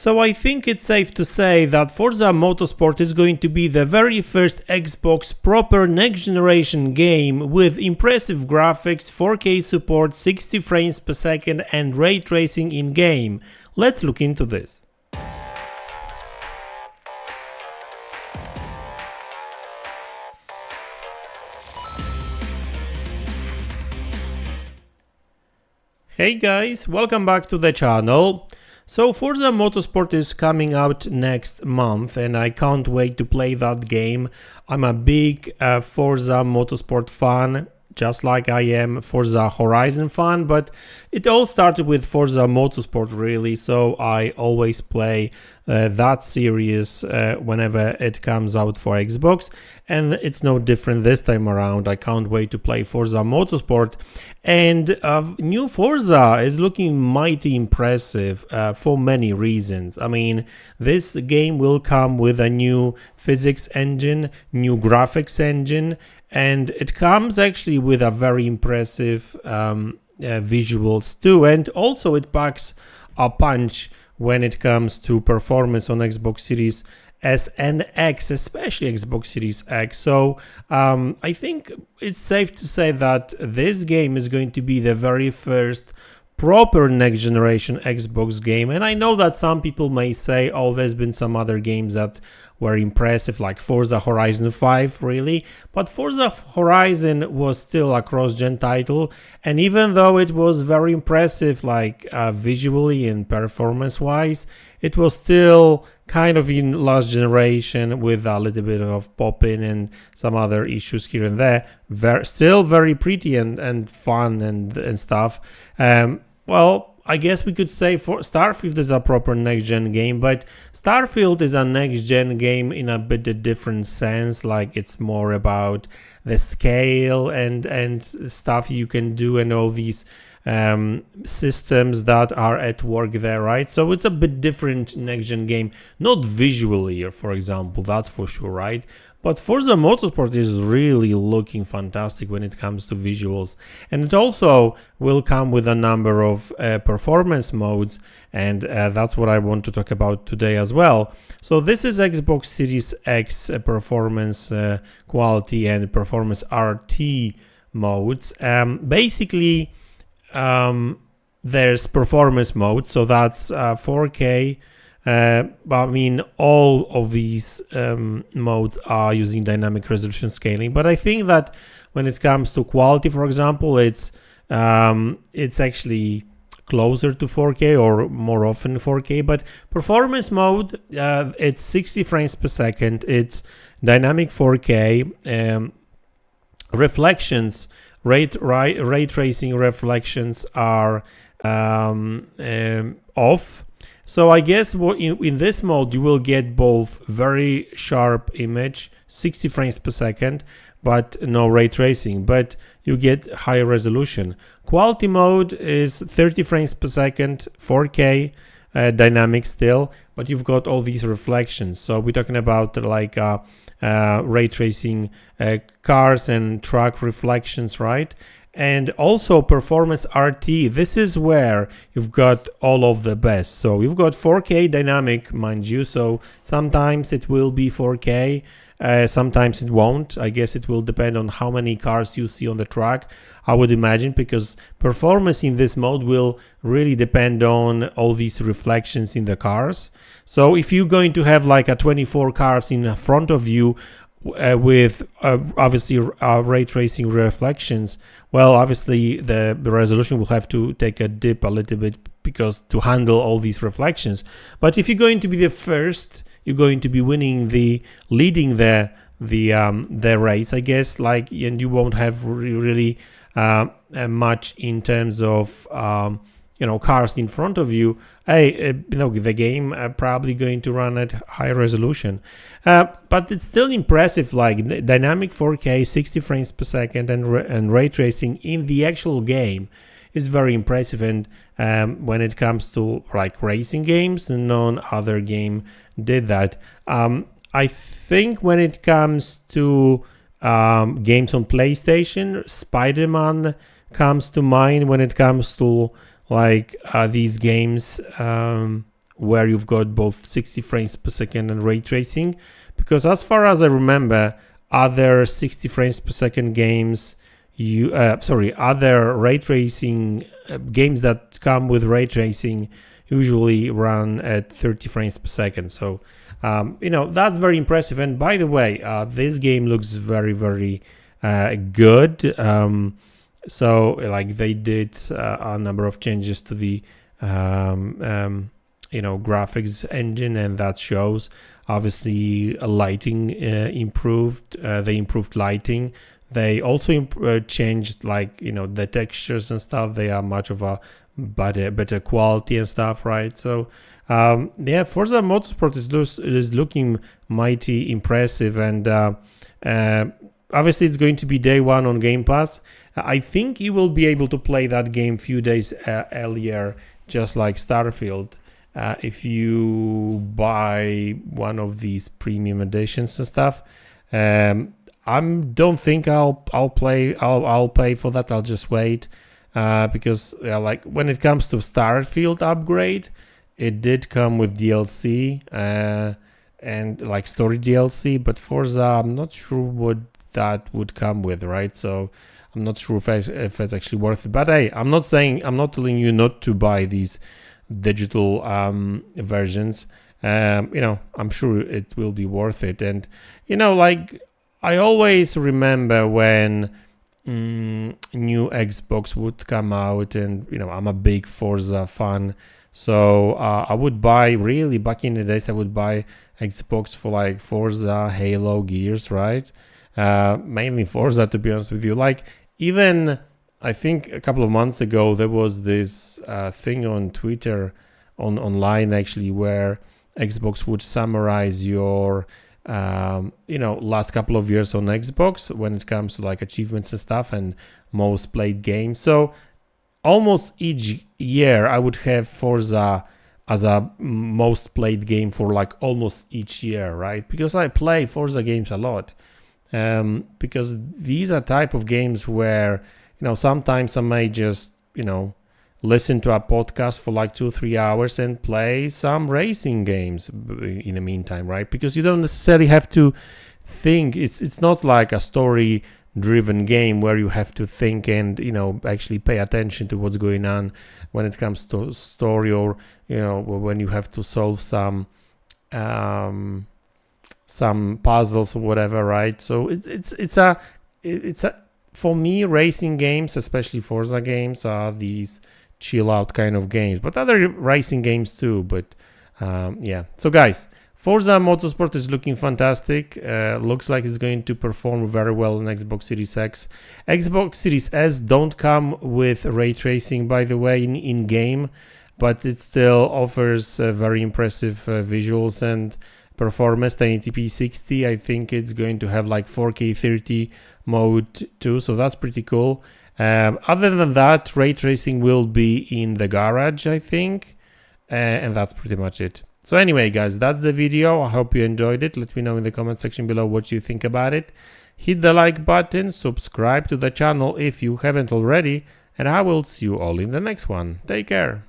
So I think it's safe to say that Forza Motorsport is going to be the very first Xbox proper next generation game with impressive graphics, 4K support, 60 frames per second and ray tracing in game. Let's look into this. Hey guys, welcome back to the channel. So Forza Motorsport is coming out next month and I can't wait to play that game. I'm a big Forza Motorsport fan, just like I am Forza Horizon fan, but it all started with Forza Motorsport really, so I always play that series whenever it comes out for Xbox, and it's no different this time around. I can't wait to play Forza Motorsport, and new Forza is looking mighty impressive for many reasons. I mean, this game will come with a new physics engine, new graphics engine, and it comes actually with a very impressive visuals too, and also it packs a punch when it comes to performance on Xbox Series S and X, especially Xbox Series X. So I think it's safe to say that this game is going to be the very first proper next generation Xbox game. And I know that some people may say, oh, there's been some other games that were impressive, like Forza Horizon 5, really, but Forza Horizon was still a cross-gen title, and even though it was very impressive, like visually and performance-wise, it was still kind of in last generation with a little bit of pop-in and some other issues here and there. Still very pretty and fun and stuff. Well, I guess we could say for Starfield is a proper next-gen game, but Starfield is a next-gen game in a bit different sense. Like, it's more about the scale and stuff you can do and all these systems that are at work there, right? So it's a bit different next-gen game, not visually, for example, that's for sure, right? But Forza Motorsport is really looking fantastic when it comes to visuals, and it also will come with a number of performance modes, and that's what I want to talk about today as well. So this is Xbox Series X performance quality and performance RT modes. Basically, there's performance mode, so that's 4K. I mean, all of these modes are using dynamic resolution scaling, but I think that when it comes to quality, for example, it's actually closer to 4K or more often 4K. But performance mode, it's 60 frames per second, it's dynamic 4K, reflections, ray tracing reflections are off. So I guess in this mode you will get both very sharp image, 60 frames per second, but no ray tracing, but you get higher resolution. Quality mode is 30 frames per second, 4K, dynamic still, but you've got all these reflections. So we're talking about like ray tracing cars and truck reflections, right? And also performance RT, this is where you've got all of the best. So you've got 4K dynamic, mind you, so sometimes it will be 4K, sometimes it won't. I guess it will depend on how many cars you see on the track, I would imagine, because performance in this mode will really depend on all these reflections in the cars. So if you're going to have like a 24 cars in front of you, with obviously ray tracing reflections, well, obviously the resolution will have to take a dip a little bit because to handle all these reflections. But if you're going to be the first, you're going to be leading the race, I guess, like, and you won't have really much in terms of cars in front of you. The game probably going to run at high resolution, but it's still impressive. Like dynamic 4K, 60 frames per second, and ray tracing in the actual game is very impressive. And when it comes to like racing games, none other game did that. I think when it comes to games on PlayStation, Spider-Man comes to mind when it comes to like these games where you've got both 60 frames per second and ray tracing, because as far as I remember, other 60 frames per second games, other ray tracing games that come with ray tracing usually run at 30 frames per second. So, that's very impressive. And by the way, this game looks very, very good. So, like, they did a number of changes to the graphics engine, and that shows. Obviously, lighting improved. They improved lighting. They also changed, the textures and stuff. They are much of a better quality and stuff, right? So, Forza Motorsport is looking mighty impressive, and obviously it's going to be day one on Game Pass. I think you will be able to play that game few days earlier, just like Starfield. If you buy one of these premium editions and stuff, I don't think I'll pay for that. I'll just wait, because when it comes to Starfield upgrade, it did come with DLC and like story DLC, but Forza, I'm not sure what that would come with, right? So I'm not sure if it's actually worth it. But hey, I'm not telling you not to buy these digital versions. I'm sure it will be worth it. And I always remember when new Xbox would come out, and I'm a big Forza fan, so I would buy, really back in the days, I would buy Xbox for like Forza, Halo, Gears, right? Mainly Forza, to be honest with you. Like, even I think a couple of months ago there was this thing on Twitter, online actually, where Xbox would summarize your last couple of years on Xbox when it comes to like achievements and stuff and most played games. So almost each year I would have Forza as a most played game for like almost each year, right? Because I play Forza games a lot. Because these are type of games where sometimes I may just listen to a podcast for like 2-3 hours and play some racing games in the meantime, right? Because you don't necessarily have to think. It's not like a story driven game where you have to think and actually pay attention to what's going on when it comes to story, or when you have to solve some puzzles or whatever, right? So it's a for me, racing games, especially Forza games, are these chill out kind of games, but other racing games too. But so guys, Forza Motorsport is looking fantastic. Looks like it's going to perform very well on Xbox Series X. Xbox Series S don't come with ray tracing, by the way, in game, but it still offers very impressive visuals and performance. 1080p 60. I think it's going to have like 4K 30 mode too, so that's pretty cool. Other than that, ray tracing will be in the garage, I think, and that's pretty much it. So anyway, guys, that's the video. I hope you enjoyed it. Let me know in the comment section below what you think about it. Hit the like button, subscribe to the channel if you haven't already, and I will see you all in the next one. Take care.